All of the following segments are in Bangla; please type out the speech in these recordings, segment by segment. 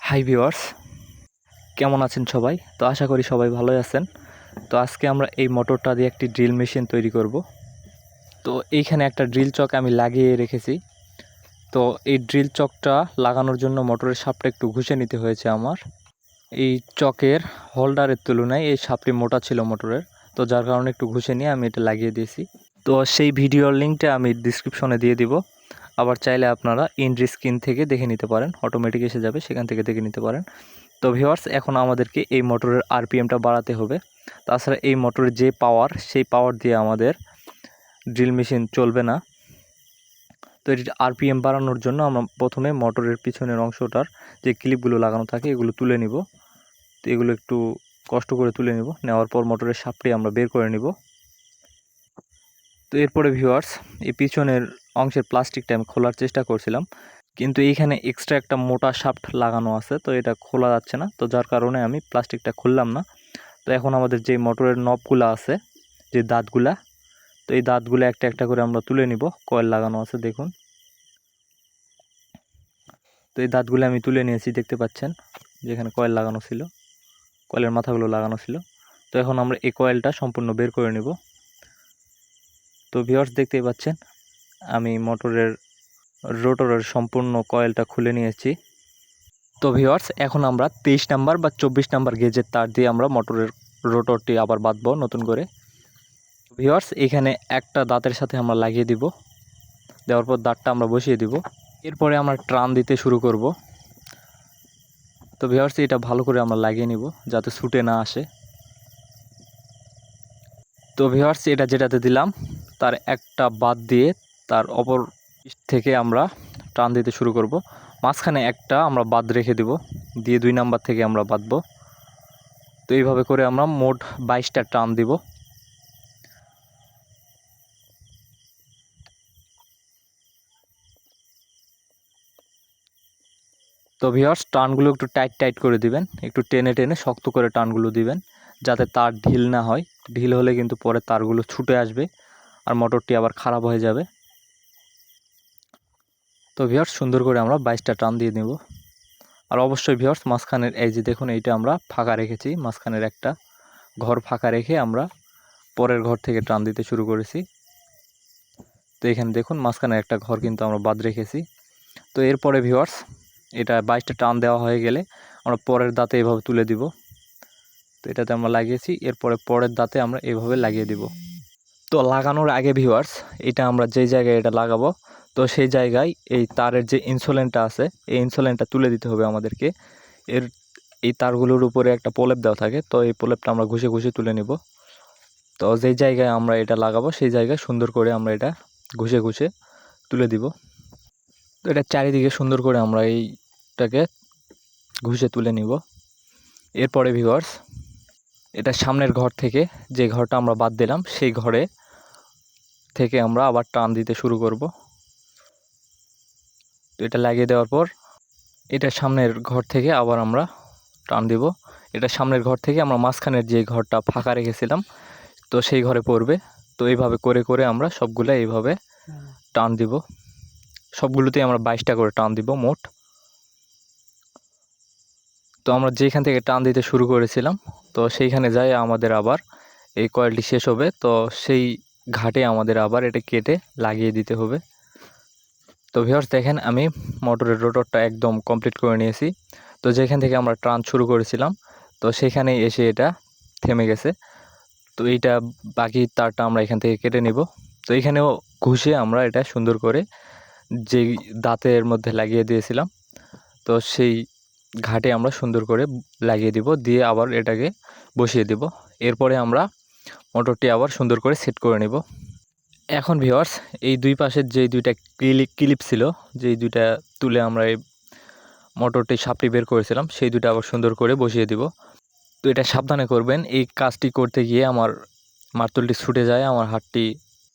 হাই ভিউয়ার্স, কেমন আছেন সবাই? তো আশা করি সবাই ভালোই আছেন। তো আজকে আমরা এই মোটরটা দিয়ে একটি ড্রিল মেশিন তৈরি করব। তো এইখানে একটা ড্রিল চক আমি লাগিয়ে রেখেছি। তো এই ড্রিল চকটা লাগানোর জন্য মোটরের শাফটটা একটু ঘুষে নিতে হয়েছে আমার। এই চকের হোল্ডারের তুলনায় এই শাফটটি মোটা ছিল মোটরের, তো যার কারণে একটু ঘুষে নিয়ে আমি এটা লাগিয়ে দিয়েছি। তো সেই ভিডিওর লিঙ্কটা আমি ডিসক্রিপশনে দিয়ে দিব। আবার চাইলে আপনারা ইন্ডি স্ক্রিন থেকে দেখে নিতে পারেন, অটোমেটিক এসে যাবে, সেখান থেকে দেখে নিতে পারেন। তো ভিউয়ার্স, এখন আমাদেরকে এই মোটরের আরপিএমটা বাড়াতে হবে। তাছাড়া এই মোটরের যে পাওয়ার, সেই পাওয়ার দিয়ে আমাদের ড্রিল মেশিন চলবে না। তো এটি আরপিএম বাড়ানোর জন্য আমরা প্রথমে মোটরের পিছনের অংশটার যে ক্লিপগুলো লাগানো থাকে এগুলো তুলে নিব। তো এগুলো একটু কষ্ট করে তুলে নিব। নেওয়ার পর মোটরের শাফটটি আমরা বের করে নিব। তো এরপরে ভিউয়ার্স, এই পিছনের অংশের প্লাস্টিকটা আমি খোলার চেষ্টা করছিলাম, কিন্তু এইখানে এক্সট্রা একটা মোটা শাফট লাগানো আছে, তো এটা খোলা যাচ্ছে না। তো যার কারণে আমি প্লাস্টিকটা খুললাম না। তো এখন আমাদের যে মোটরের নবগুলা আছে, যে দাঁতগুলা, তো এই দাঁতগুলো একটা একটা করে আমরা তুলে নিব। কয়েল লাগানো আছে দেখুন। তো এই দাঁতগুলো আমি তুলে নিয়েছি, দেখতে পাচ্ছেন যেখানে কয়েল লাগানো ছিল, কয়েলের মাথাগুলো লাগানো ছিল। তো এখন আমরা এই কয়েলটা সম্পূর্ণ বের করে নিব। তো ভিউয়ার্স, দেখতেই পাচ্ছেন আমি মোটরের রোটরের সম্পূর্ণ কয়েলটা খুলে নিয়েছি। তো ভিউয়ার্স, এখন আমরা 23 নাম্বার বা 24 নাম্বার গেজের তার দিয়ে আমরা মোটরের রোটরটি আবার বাঁধবো নতুন করে। ভিউয়ার্স, এখানে একটা দাঁতের সাথে আমরা লাগিয়ে দিব। দেওয়ার পর দাঁতটা আমরা বসিয়ে দিব। এরপরে আমরা টান দিতে শুরু করব। তো ভিউয়ার্স, এটা ভালো করে আমরা লাগিয়ে নিব যাতে ছুটে না আসে। তো ভিউয়ার্স, এটা যেটাতে দিলাম তার একটা বাদ দিয়ে তার অপর থেকে আমরা টান দিতে শুরু করব। মাঝখানে একটা আমরা বাদ রেখে দিব, দিয়ে 2 নাম্বার থেকে আমরা বাঁধবো। তো এইভাবে করে আমরা মোট 22টা টান দিব। তো ভিউয়ার্স, টানগুলো একটু টাইট টাইট করে দিবেন, একটু টেনে টেনে শক্ত করে টানগুলো দিবেন, যাতে তার ঢিল না হয়। ঢিল হলে কিন্তু পরে তারগুলো ছুটে আসবে আর মোটরটি আবার খারাপ হয়ে যাবে। তো ভিউয়ার্স, সুন্দর করে আমরা 22টা টান দিয়ে নেব। আর অবশ্যই ভিউয়ার্স, মাঝখানের এই যে দেখুন, এইটা আমরা ফাঁকা রেখেছি, মাঝখানের একটা ঘর ফাঁকা রেখে আমরা পরের ঘর থেকে টান দিতে শুরু করেছি। তো এখানে দেখুন, মাঝখানে একটা ঘর কিন্তু আমরা বাদ রেখেছি। তো এরপরে ভিউয়ার্স, এটা 22টা টান দেওয়া হয়ে গেলে আমরা পরের দাঁতে এভাবে তুলে দিব। তো এটাতে আমরা লাগিয়েছি, এরপরে পরের দাঁতে আমরা এভাবে লাগিয়ে দিব। তো লাগানোর আগে ভিউয়ার্স, এটা আমরা যেই জায়গায় এটা লাগাবো, তো সেই জায়গায় এই তারের যে ইনসুলেন্টটা আছে, এই ইনসুলেন্টটা তুলে দিতে হবে আমাদেরকে। এর এই তারগুলোর উপরে একটা প্রলেপ দেওয়া থাকে, তো এই প্রলেপটা আমরা ঘষে ঘষে তুলে নিব। তো যেই জায়গায় আমরা এটা লাগাবো সেই জায়গায় সুন্দর করে আমরা এটা ঘষে ঘষে তুলে দিব। তো এটা চারিদিকে সুন্দর করে আমরা এইটাকে ঘষে তুলে নিব। এরপরে ভিউয়ার্স, এটা সামনের ঘর থেকে, যে ঘরটা আমরা বাদ দিলাম, সেই ঘরে থেকে আমরা আবার টান দিতে শুরু করব। তো এটা লাগিয়ে দেওয়ার পর এটা সামনের ঘর থেকে আবার আমরা টান দিব। এটা সামনের ঘর থেকে আমরা মাঝখানের যে ঘরটা ফাঁকা রেখেছিলাম, তো সেই ঘরে পড়বে। তো এইভাবে করে করে আমরা সবগুলো এইভাবে টান দিব। সবগুলোতেই আমরা 22টা করে টান দিব মোট। তো আমরা যেখান থেকে টান দিতে শুরু করেছিলাম, তো সেইখানে যাই আমাদের আবার এই কয়েলটি শেষ হবে। তো সেই ঘাটে আমাদের আবার এটা কেটে লাগিয়ে দিতে হবে। তো ভিউয়ার্স, দেখেন আমি মোটরের রোটরটা একদম কমপ্লিট করে নিয়েছি। তো যেখান থেকে আমরা টান শুরু করেছিলাম, তো সেখানে এসে এটা থেমে গেছে। তো এইটা বাকি তারটা আমরা এখান থেকে কেটে নিব। তো এখানেও ঘষে আমরা এটা সুন্দর করে যেই দাঁতের মধ্যে লাগিয়ে দিয়েছিলাম, তো সেই ঘাটে আমরা সুন্দর করে লাগিয়ে দিব, দিয়ে আবার এটাকে বসিয়ে দিব। এরপরে আমরা মোটরটি আবার সুন্দর করে সেট করে নিব। এখন ভিউয়ার্স, এই দুই পাশের যে দুইটা ক্লিপ ছিল, যেই দুইটা তুলে আমরা এই মোটরটি শাফটটি বের করেছিলাম, সেই দুইটা আবার সুন্দর করে বসিয়ে দিব। তো এটা সাবধানে করবেন, এই কাজটি করতে গিয়ে আমার মার্তুলটি ছুটে যায়, আমার হাতটি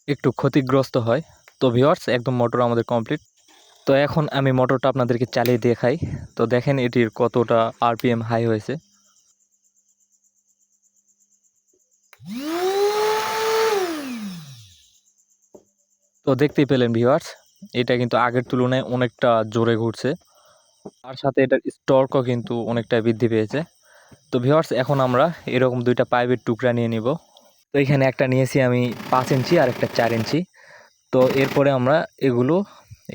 একটু ক্ষতিগ্রস্ত হয়। তো ভিউয়ার্স, একদম মোটর আমাদের কমপ্লিট। তো এখন আমি মোটরটা আপনাদেরকে চালিয়ে দেখাই। তো দেখেন এটির কতটা আরপিএম হাই হয়েছে। তো দেখতেই পেলেন ভিউয়ার্স, এটা কিন্তু আগের তুলনায় অনেকটা জোরে ঘুরছে। তার সাথে এটার স্টর্কও কিন্তু অনেকটা বৃদ্ধি পেয়েছে। তো ভিউয়ার্স, এখন আমরা এরকম দুইটা পাইপের টুকরা নিয়ে নিব। তো এখানে একটা নিয়েছি আমি 5 ইঞ্চি আর একটা 4 ইঞ্চি। তো এরপরে আমরা এগুলো,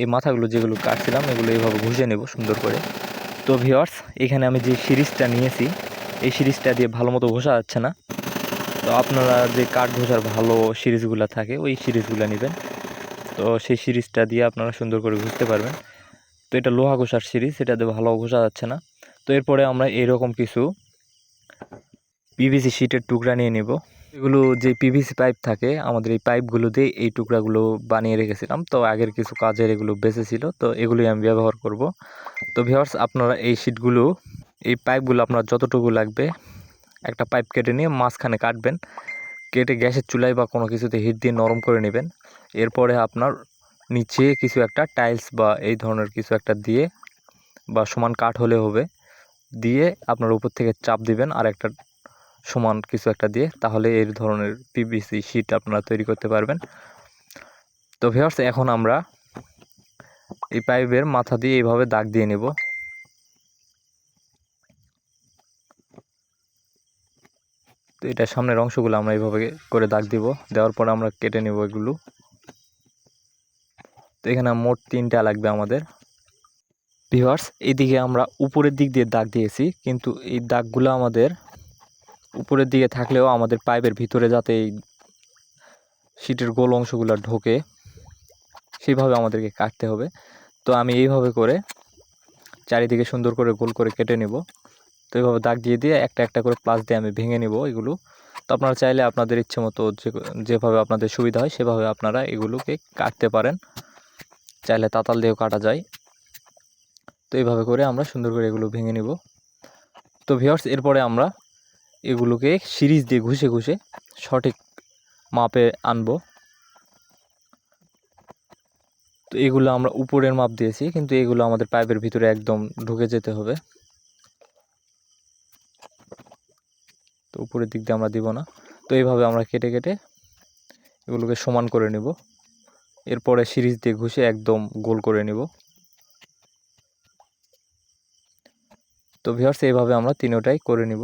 এই মাথাগুলো যেগুলো কাটছিলাম এগুলো এইভাবে ঘষে নেব সুন্দর করে। তো ভিউয়ার্স, এখানে আমি যে সিরিজটা নিয়েছি এই সিরিজটা দিয়ে ভালো মতো ঘষা যাচ্ছে না। তো আপনারা যে কাঠ ঘষার ভালো সিরিজগুলো থাকে ওই সিরিজগুলো নেবেন। তো সেই সিরিজটা দিয়ে আপনারা সুন্দর করে ঘষতে পারবেন। তো এটা লোহা ঘষার সিরিজ, এটাতে ভালো ঘষা যাচ্ছে না। তো এরপরে আমরা এরকম কিছু পিভিসি শিটের টুকরা নিয়ে নেব। এগুলো যে পিভিসি পাইপ থাকে আমাদের এই পাইপগুলো দিয়ে এই টুকরাগুলো বানিয়ে রেখেছিলাম। তো আগের কিছু কাজের এগুলো বেঁচে ছিল, তো এগুলোই আমি ব্যবহার করব। তো ভিউয়ার্স, আপনারা এই শিটগুলো, এই পাইপগুলো আপনার যতটুকু লাগবে একটা পাইপ কেটে নিয়ে মাঝখানে কাটবেন। কেটে গ্যাসের চুলায় বা কোনো কিছুতে হিট দিয়ে নরম করে নেবেন। এরপরে আপনার নিচে কিছু একটা টাইলস বা এই ধরনের কিছু একটা দিয়ে, বা সমান কাঠ হলে হবে, দিয়ে আপনার উপর থেকে চাপ দিবেন আর একটা সমান কিছু একটা দিয়ে, তাহলে এই ধরনের পিভিসি শিট আপনারা তৈরি করতে পারবেন। তো ভিউয়ার্স, এখন আমরা এই পাইপের মাথা দিয়ে এইভাবে দাগ দিয়ে নেব। তো এটা সামনের অংশগুলো আমরা এইভাবে করে দাগ দিব, দেওয়ার পর আমরা কেটে নেব এগুলো। তো এখানে মোট 3টা লাগবে আমাদের। ভিউয়ার্স, এইদিকে আমরা উপরের দিক দিয়ে দাগ দিয়েছি, কিন্তু এই দাগগুলো আমাদের উপরের দিকে থাকলেও আমাদের পাইপের ভিতরে যাতে এই শিটের গোল অংশগুলো ঢোকে সেইভাবে আমাদেরকে কাটতে হবে। তো আমি এইভাবে করে চারিদিকে সুন্দর করে গোল করে কেটে নেব। তো এইভাবে দাগ দিয়ে দিয়ে একটা একটা করে প্লাস দিয়ে আমি ভেঙে নেব এগুলো। তো আপনারা চাইলে আপনাদের ইচ্ছে মতো যেভাবে আপনাদের সুবিধা হয় সেভাবে আপনারা এগুলোকে কাটতে পারেন, চাইলে তাতাল দিয়েও কাটা যায়। তো এইভাবে করে আমরা সুন্দর করে এগুলো ভেঙে নেব। তো ভিউয়ার্স, এরপরে আমরা এগুলোকে সিরিজ দিয়ে ঘষে ঘষে সঠিক মাপে আনবো। তো এগুলো আমরা উপরের মাপ দিয়েছি, কিন্তু এগুলো আমাদের পাইপের ভিতরে একদম ঢুকে যেতে হবে। তো উপরের দিক দিয়ে আমরা দিব না। তো এইভাবে আমরা কেটে কেটে এগুলোকে সমান করে নেব। এরপরে সিরিজ দিয়ে ঘষে একদম গোল করে নেব। তো ভিউয়ার্স, এইভাবে আমরা তিনটাই করে নিব।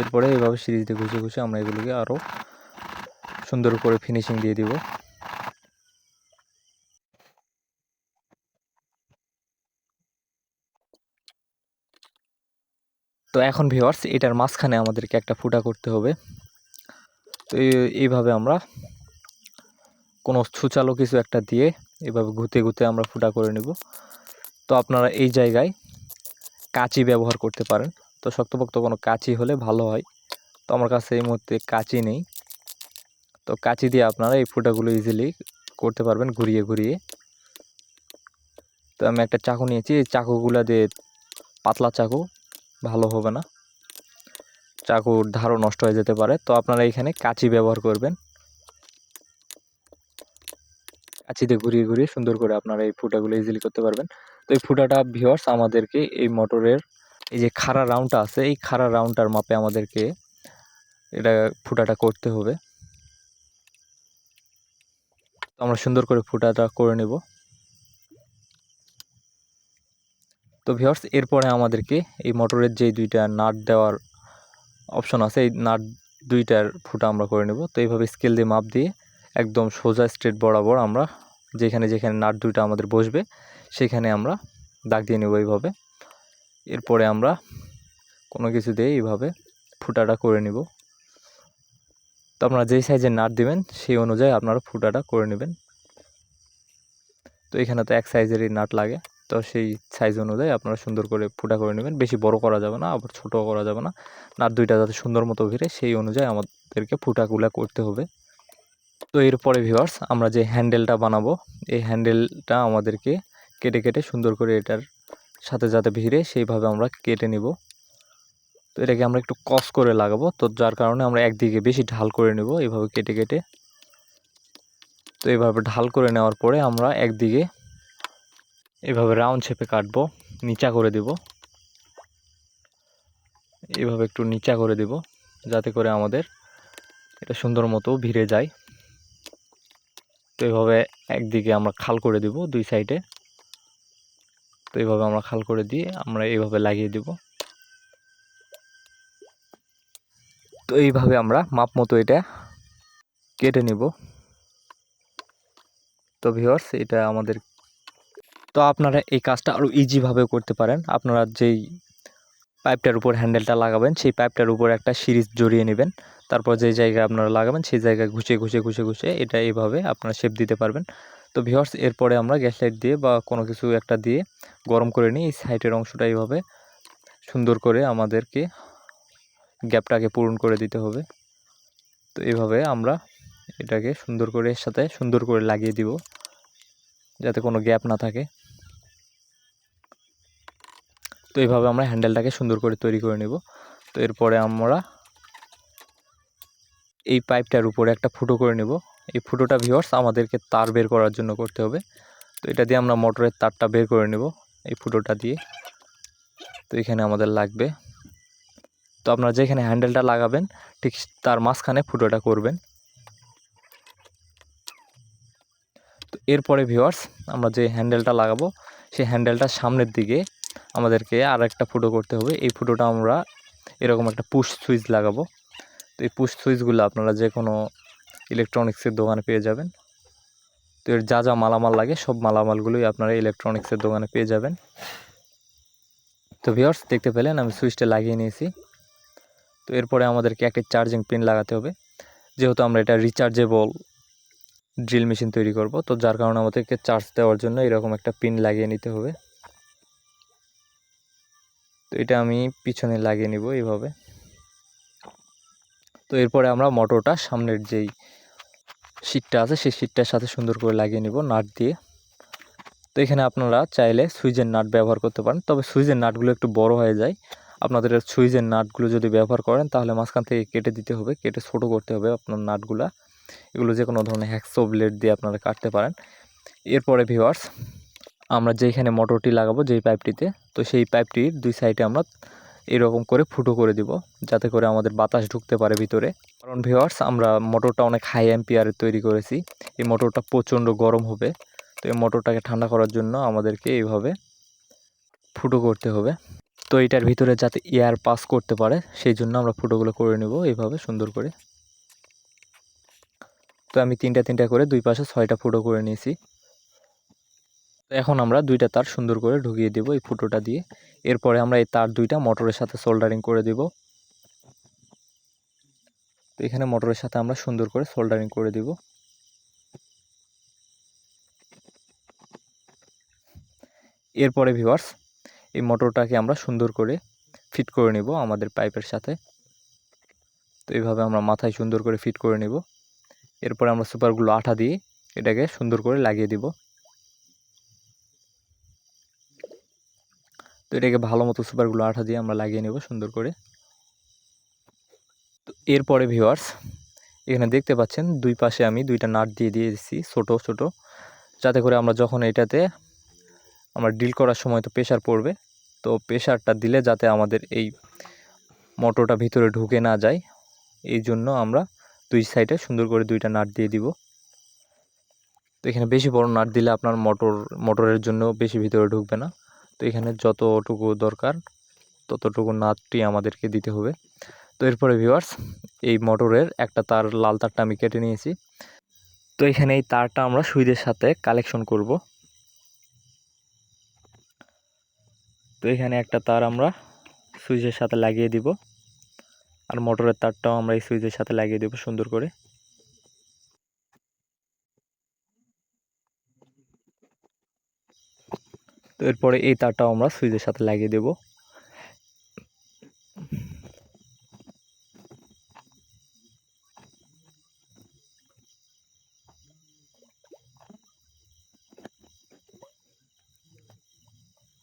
এরপরে এইভাবে সিরিজ দিয়ে ঘষে ঘষে আমরা এগুলোকে আরও সুন্দর করে ফিনিশিং দিয়ে দিব। তো এখন ভিউয়ার্স, এটার মাঝখানে আমাদেরকে একটা ফুটা করতে হবে। তো এইভাবে আমরা কোনো ছুচালো কিছু একটা দিয়ে এভাবে ঘুতে ঘুতে আমরা ফুটা করে নেব। তো আপনারা এই জায়গায় কাঁচি ব্যবহার করতে পারেন। তো শক্তপোক্ত কোনো কাঁচি হলে ভালো হয়। তো আমার কাছে এই মুহূর্তে কাঁচি নেই। তো কাঁচি দিয়ে আপনারা এই ফুটাগুলো ইজিলি করতে পারবেন ঘুরিয়ে ঘুরিয়ে। তো আমি একটা চাকু নিয়েছি, এই চাকুগুলো দিয়ে, পাতলা চাকু ভালো হবে না, চাকুর ধারও নষ্ট হয়ে যেতে পারে। তো আপনারা এখানে কাঁচি ব্যবহার করবেন। কাঁচি দিয়ে ঘুরিয়ে ঘুরিয়ে সুন্দর করে আপনারা এই ফুটাগুলো ইজিলি করতে পারবেন। তো এই ফুটাটা ভিউয়ার্স আমাদেরকে এই মোটরের এই যে খাড়া রাউন্ডটা আছে এই খাড়া রাউন্ডটার মাপে আমাদেরকে এটা ফুটাটা করতে হবে। তো আমরা সুন্দর করে ফুটাটা করে নেব। তো ভিউয়ার্স, এরপরে আমাদেরকে এই মোটরের যে দুইটা নাট দেওয়ার অপশন আছে এই নাট দুইটার ফুটা আমরা করে নেব। তো এইভাবে স্কেল দিয়ে মাপ দিয়ে একদম সোজা স্ট্রেট বরাবর আমরা যেখানে যেখানে নাট দুইটা আমাদের বসবে সেখানে আমরা দাগ দিয়ে নেব এইভাবে। এরপরে আমরা কোনো কিছু দিয়ে এইভাবে ফুটাটা করে নিব। তো আপনারা যেই সাইজের নাট দিবেন সেই অনুযায়ী আপনারা ফুটাটা করে নেবেন। তো এখানে তো এক সাইজেরই নাট লাগে, তো সেই সাইজ অনুযায়ী আপনারা সুন্দর করে ফুটা করে নেবেন। বেশি বড় করা যাবে না, আবার ছোটও করা যাবে না। নাট দুইটা যাতে সুন্দর মতো ঘিরে সেই অনুযায়ী আমাদেরকে ফুটাগুলা করতে হবে। তো এরপরে ভিউয়ার্স, আমরা যে হ্যান্ডেলটা বানাবো এই হ্যান্ডেলটা আমাদেরকে কেটে কেটে সুন্দর করে এটার সাথে যাতে ভিড়ে সেইভাবে আমরা কেটে নিব। তো এটাকে আমরা একটু কস করে লাগাবো, তো যার কারণে আমরা একদিকে বেশি ঢাল করে নেব এইভাবে কেটে কেটে। তো এইভাবে ঢাল করে নেওয়ার পরে আমরা একদিকে এভাবে রাউন্ড শেপে কাটবো, নিচা করে দিব, এভাবে একটু নিচা করে দিব যাতে করে আমাদের এটা সুন্দর মতো ভিড়ে যায়। তো এইভাবে একদিকে আমরা খাল করে দিব দুই সাইডে। তো এইভাবে আমরা খাল করে দিয়ে আমরা এইভাবে লাগিয়ে দিব। তো এইভাবে আমরা মাপ মতো এটা কেটে নিব। তো ভিউয়ার্স, এটা আমাদের, তো আপনারা এই কাজটা আরও ইজিভাবে করতে পারেন। আপনারা যেই পাইপটার উপর হ্যান্ডেলটা লাগাবেন সেই পাইপটার উপর একটা সিরিজ জড়িয়ে নেবেন। তারপর যে জায়গায় আপনারা লাগাবেন সেই জায়গায় ঘুষে এটা এইভাবে আপনারা শেপ দিতে পারবেন। তো ভিউয়ার্স, এরপরে আমরা গ্যাস লাইট দিয়ে বা কোনো কিছু একটা দিয়ে গরম করে নিই। এই সাইডের অংশটা এইভাবে সুন্দর করে আমাদেরকে গ্যাপটাকে পূরণ করে দিতে হবে। তো এইভাবে আমরা এটাকে সুন্দর করে এর সাথে সুন্দর করে লাগিয়ে দিব যাতে কোনো গ্যাপ না থাকে। তো এইভাবে আমরা হ্যান্ডেলটাকে সুন্দর করে তৈরি করে নেব। তো এরপরে আমরা এই পাইপটার উপরে একটা ফুটো করে নেব। এই ফুটোটা ভিউয়ার্স আমাদেরকে তার বের করার জন্য করতে হবে। তো এটা দিয়ে আমরা মোটরের তারটা বের করে নেব এই ফুটোটা দিয়ে। তো এখানে আমাদের লাগবে, তো আপনারা যেখানে হ্যান্ডেলটা লাগাবেন ঠিক তার মাঝখানে ফুটোটা করবেন। তো এরপরে ভিউয়ার্স, আমরা যে হ্যান্ডেলটা লাগাবো সেই হ্যান্ডেলটার সামনের দিকে আমাদেরকে আর একটা ফুটো করতে হবে। এই ফুটোটা আমরা এরকম একটা পুশ সুইচ লাগাবো। তো এই পুশ সুইচগুলো আপনারা যে কোনো ইলেকট্রনিক্সের দোকানে পেয়ে যাবেন। তো এর যা যা মালামাল লাগে সব মালামালগুলোই আপনারা ইলেকট্রনিক্সের দোকানে পেয়ে যাবেন। তো ভিউয়ার্স, দেখতে পেলেন আমি সুইচটা লাগিয়ে নিয়েছি। তো এরপরে আমাদেরকে একটা চার্জিং পিন লাগাতে হবে, যেহেতু আমরা এটা রিচার্জেবল ড্রিল মেশিন তৈরি করব। তো যার কারণে আমাদেরকে চার্জ দেওয়ার জন্য এরকম একটা পিন লাগিয়ে নিতে হবে। তো এটা আমি পিছনে লাগিয়ে নিব এইভাবে। তো এরপরে আমরা মোটরটা সামনের যেই শীটটা আছে সেই শীটটার সাথে সুন্দর করে লাগিয়ে নিব নাট দিয়ে। তো এখানে আপনারা চাইলে সুইচের নাট ব্যবহার করতে পারেন, তবে সুইচের নাটগুলো একটু বড় হয়ে যায়। আপনাদের সুইচের নাটগুলো যদি ব্যবহার করেন তাহলে মাঝখান থেকে কেটে দিতে হবে, কেটে ছোটো করতে হবে আপনার নাটগুলা। এগুলো যে কোনো ধরনের হ্যাকসো ব্লেড দিয়ে আপনারা কাটতে পারেন। এরপরে ভিউয়ার্স, আমরা যেখানে মোটরটি লাগাবো যেই পাইপটিতে, তো সেই পাইপটির দুই সাইডে আমরা এরকম করে ফুটো করে দিব যাতে করে আমাদের বাতাস ঢুকতে পারে ভিতরে। কারণ ভিউয়ার্স, আমরা মোটরটা অনেক হাই অ্যাম্পিয়ারের তৈরি করেছি, এই মোটরটা প্রচণ্ড গরম হবে। তো এই মোটরটাকে ঠান্ডা করার জন্য আমাদেরকে এইভাবে ফুটো করতে হবে। তো এটার ভিতরে যাতে এয়ার পাস করতে পারে সেই জন্য আমরা ফুটোগুলো করে নেব এইভাবে সুন্দর করে। তো আমি তিনটা করে দুই পাশে 6টা ফুটো করে নিয়েছি। এখন আমরা দুইটা তার সুন্দর করে ঢুকিয়ে দেব এই ফুটোটা দিয়ে। এরপরে আমরা এই তার দুইটা মোটরের সাথে সোল্ডারিং করে দেব। তো এখানে মোটরের সাথে আমরা সুন্দর করে সোল্ডারিং করে দিব। এরপরে ভিউয়ার্স, এই মোটরটাকে আমরা সুন্দর করে ফিট করে নেব আমাদের পাইপের সাথে। তো এইভাবে আমরা মাথায় সুন্দর করে ফিট করে নেব। এরপরে আমরা সুপারগুলো আঠা দিয়ে এটাকে সুন্দর করে লাগিয়ে দিব। তো এটাকে ভালো মতো সুপারগুলো আঠা দিয়ে আমরা লাগিয়ে নেব সুন্দর করে। তো এরপরে ভিউয়ার্স, এখানে দেখতে পাচ্ছেন দুই পাশে আমি দুইটা নাট দিয়ে দিয়েছি ছোট ছোট, যাতে করে আমরা যখন এটাতে আমরা ড্রিল করার সময় তো প্রেশার পড়বে, তো প্রেশারটা দিলে যাতে আমাদের এই মোটরটা ভিতরে ঢুকে না যায়, এই জন্য আমরা দুই সাইডে সুন্দর করে দুইটা নাট দিয়ে দিব। তো এখানে বেশি বড় নাট দিলে আপনার মোটরের জন্য বেশি ভিতরে ঢুকবে না। তো এখানে যতটুকু দরকার ততটুকু নাটটি আমাদেরকে দিতে হবে। তো এরপরে ভিউয়ার্স, এই মোটরের একটা তার লাল তারটা আমি কেটে নিয়েছি। তো এখানে এই তারটা আমরা সুইচের সাথে কালেকশন করব। তো এখানে একটা তার আমরা সুইচের সাথে লাগিয়ে দিব, আর মোটরের তারটাও আমরা এই সুইচের সাথে লাগিয়ে দেব সুন্দর করে। তো এরপরে এই তারটাও আমরা সুইচের সাথে লাগিয়ে দেব।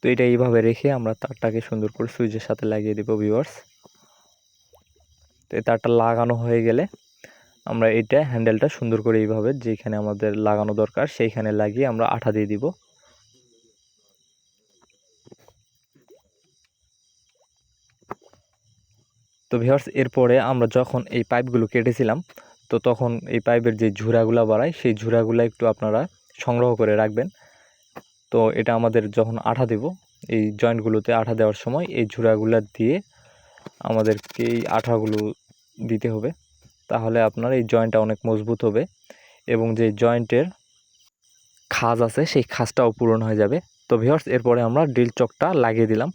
তো এটা এইভাবে রেখে আমরা তারটাকে সুন্দর করে সুইচের সাথে লাগিয়ে দেব ভিউয়ার্স। তো এই তারটা লাগানো হয়ে গেলে আমরা এটা হ্যান্ডেলটা সুন্দর করে এইভাবে যেখানে আমাদের লাগানো দরকার সেইখানে লাগিয়ে আমরা আঠা দিয়ে দিব। তো ভিউয়ার্স, এরপরে আমরা যখন এই পাইপগুলো কেটেছিলাম তো তখন এই পাইপের যে ঝুরাগুলা বাড়ায় সেই ঝুরাগুলা একটু আপনারা সংগ্রহ করে রাখবেন। তো এটা আমাদের যখন আঠা দেব, এই জয়েন্টগুলোতে আঠা দেওয়ার সময় এই ঝুরাগুলো দিয়ে আমাদেরকে এই আঠাগুলো দিতে হবে, তাহলে আপনার এই জয়েন্টটা অনেক মজবুত হবে এবং যে জয়েন্টের খাঁজ আছে সেই খাঁজটাও পূরণ হয়ে যাবে। তো ভিউয়ার্স, এরপরে আমরা ড্রিল চকটা লাগিয়ে দিলাম।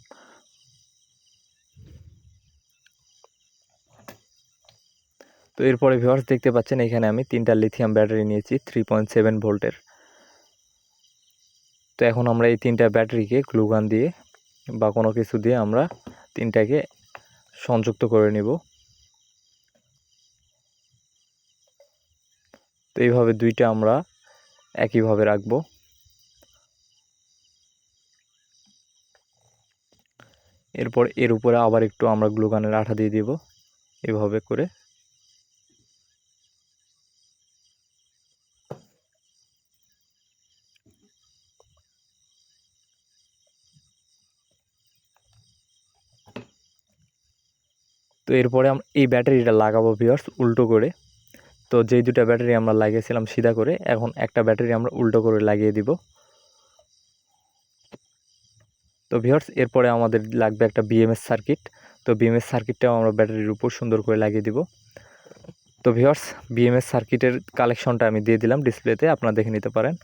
তো এরপরে ভিউয়ার্স দেখতে পাচ্ছেন এখানে আমি 3টা লিথিয়াম ব্যাটারি নিয়েছি 3.7 ভোল্টের। তো এখন আমরা এই 3টা ব্যাটারিকে গ্লুগান দিয়ে বা কোনো কিছু দিয়ে আমরা 3টাকে সংযুক্ত করে নিব। তো এইভাবে 2টা আমরা একইভাবে রাখবো। এরপর এর উপরে আবার একটু আমরা গ্লুগানের আঠা দিয়ে দিব এভাবে করে। তো এরপরে আমরা এই ব্যাটারিটা লাগাবো ভিউয়ার্স উল্টো করে। তো যেই 2টা ব্যাটারি আমরা লাগিয়েছিলাম সিধা করে, এখন একটা ব্যাটারি আমরা উল্টো করে লাগিয়ে দিব। তো ভিউয়ার্স, এরপরে আমাদের লাগবে একটা বিএমএস সার্কিট। তো বিএমএস সার্কিটটাও আমরা ব্যাটারির উপর সুন্দর করে লাগিয়ে দিব। তো ভিউয়ার্স, বিএমএস সার্কিটের কালেকশনটা আমি দিয়ে দিলাম ডিসপ্লেতে, আপনারা দেখে নিতে পারেন।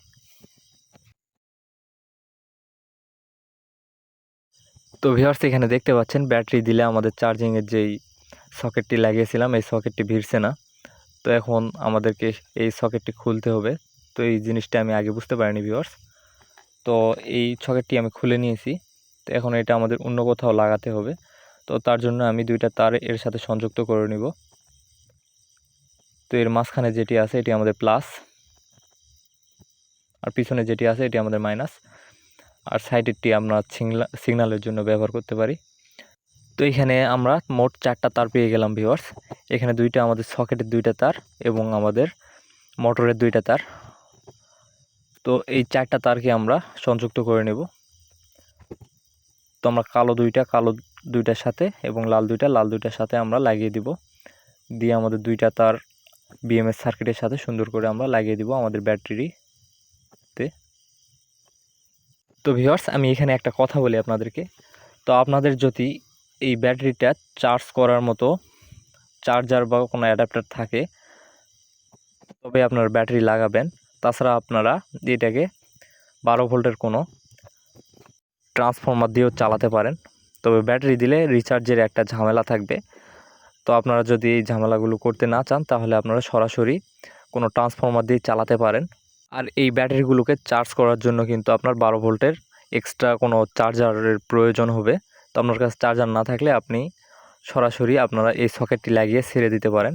তো ভিউয়ার্স, এখানে দেখতে পাচ্ছেন ব্যাটারি দিলে আমাদের চার্জিংয়ের যেই সকেটটি লাগিয়েছিলাম এই সকেটটি ভিড়ছে না। তো এখন আমাদেরকে এই সকেটটি খুলতে হবে। তো এই জিনিসটা আমি আগে বুঝতে পারিনি ভিউয়ার্স। তো এই সকেটটি আমি খুলে নিয়েছি। তো এখন এটা আমাদের অন্য কোথাও লাগাতে হবে। তো তার জন্য আমি 2টা তার এর সাথে সংযুক্ত করে নিব। তো এর মাঝখানে যেটি আছে এটি আমাদের প্লাস, আর পিছনে যেটি আছে এটি আমাদের মাইনাস, আর সাইডেরটি আমরা সিগন্যালের জন্য ব্যবহার করতে পারি। তো এখানে আমরা মোট 4টা তার পেয়ে গেলাম ভিউয়ার্স। এখানে 2টা আমাদের সকেটের 2টা তার এবং আমাদের মোটরের 2টা তার। তো এই 4টা তারকে আমরা সংযুক্ত করে নেব। তো আমরা কালো 2টার সাথে এবং লাল 2টার সাথে আমরা লাগিয়ে দিব। দিয়ে আমাদের 2টা তার বিএমএস সার্কিটের সাথে সুন্দর করে আমরা লাগিয়ে দিব আমাদের ব্যাটারিতে। তো ভিউয়ার্স, আমি এখানে একটা কথা বলি আপনাদেরকে। তো আপনাদের যদি এই ব্যাটারিটা চার্জ করার মতো চার্জার বা কোনো অ্যাডাপ্টার থাকে তবে আপনার ব্যাটারি লাগাবেন। তাছাড়া আপনারা এটাকে 12 ভোল্টের কোনো ট্রান্সফর্মার দিয়েও চালাতে পারেন। তবে ব্যাটারি দিলে রিচার্জের একটা ঝামেলা থাকবে। তো আপনারা যদি এই ঝামেলাগুলো করতে না চান তাহলে আপনারা সরাসরি কোনো ট্রান্সফর্মার দিয়ে চালাতে পারেন। আর এই ব্যাটারিগুলোকে চার্জ করার জন্য কিন্তু আপনার 12 ভোল্টের এক্সট্রা কোনো চার্জারের প্রয়োজন হবে। তো আপনার কাছে চার্জার না থাকলে আপনি সরাসরি আপনারা এই সকেটটি লাগিয়ে ছেড়ে দিতে পারেন।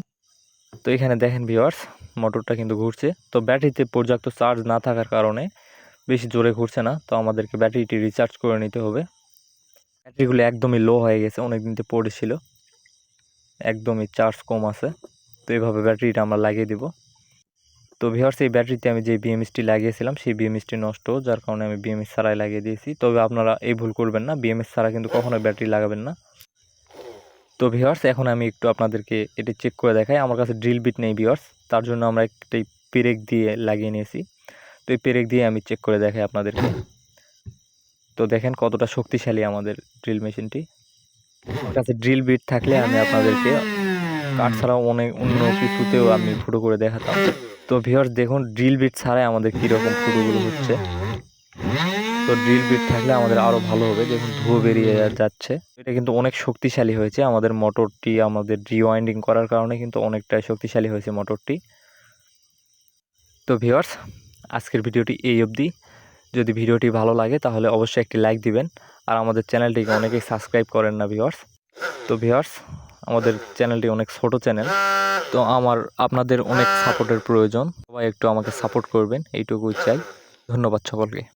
তো এখানে দেখেন ভিউয়ার্স, মোটরটা কিন্তু ঘুরছে। তো ব্যাটারিতে পর্যাপ্ত চার্জ না থাকার কারণে বেশি জোরে ঘুরছে না। তো আমাদেরকে ব্যাটারিটি রিচার্জ করে নিতে হবে। ব্যাটারিগুলো একদমই লো হয়ে গেছে, অনেক দিন থেকে পড়েছিল, একদমই চার্জ কম আছে। তো এইভাবে ব্যাটারিটা আমরা লাগিয়ে দিব। তো ভিউয়ার্স, এই ব্যাটারিতে আমি যে বিএমএসটি লাগিয়েছিলাম সেই বিএমএসটি নষ্ট, যার কারণে আমি বিএমএস ছাড়াই লাগিয়ে দিয়েছি। তবে আপনারা এই ভুল করবেন না, বিএমএস ছাড়া কিন্তু কখনোই ব্যাটারি লাগাবেন না। তো ভিউয়ার্স, এখন আমি একটু আপনাদেরকে এটি চেক করে দেখাই। আমার কাছে ড্রিল বিট নেই ভিউয়ার্স, তার জন্য আমরা একটি পেরেক দিয়ে লাগিয়ে নিয়েছি। তো এই পেরেক দিয়ে আমি চেক করে দেখাই আপনাদেরকে। তো দেখেন কতটা শক্তিশালী আমাদের ড্রিল মেশিনটি। আমার কাছে ড্রিল বিট থাকলে আমি আপনাদেরকে কাঠ ছাড়াও অন্য কিছুতেও আমি ফুটো করে দেখাতাম। তো ভিউয়ার্স দেখুন ড্রিল বিট ছাড়াই আমাদের কীরকম ফুটোগুলো হচ্ছে। তো ড্রিল বিট থাকলে আমাদের আরও ভালো হবে। দেখুন ধুয়ো বেরিয়ে যাচ্ছে। এটা কিন্তু অনেক শক্তিশালী হয়েছে। আমাদের মোটরটি আমাদের রিওয়াইন্ডিং করার কারণে কিন্তু অনেকটাই শক্তিশালী হয়েছে মোটরটি। তো ভিউয়ার্স, আজকের ভিডিওটি এই অবধি। যদি ভিডিওটি ভালো লাগে তাহলে অবশ্যই একটি লাইক দিবেন। আর আমাদের চ্যানেলটিকে অনেকেই সাবস্ক্রাইব করেন না ভিউয়ার্স। তো ভিউয়ার্স, আমাদের চ্যানেলটি অনেক ছোট চ্যানেল। তো আপনাদের অনেক সাপোর্টের প্রয়োজন। সবাই একটু আমাকে সাপোর্ট করবেন, এইটুকুই চাই। ধন্যবাদ সকলকে।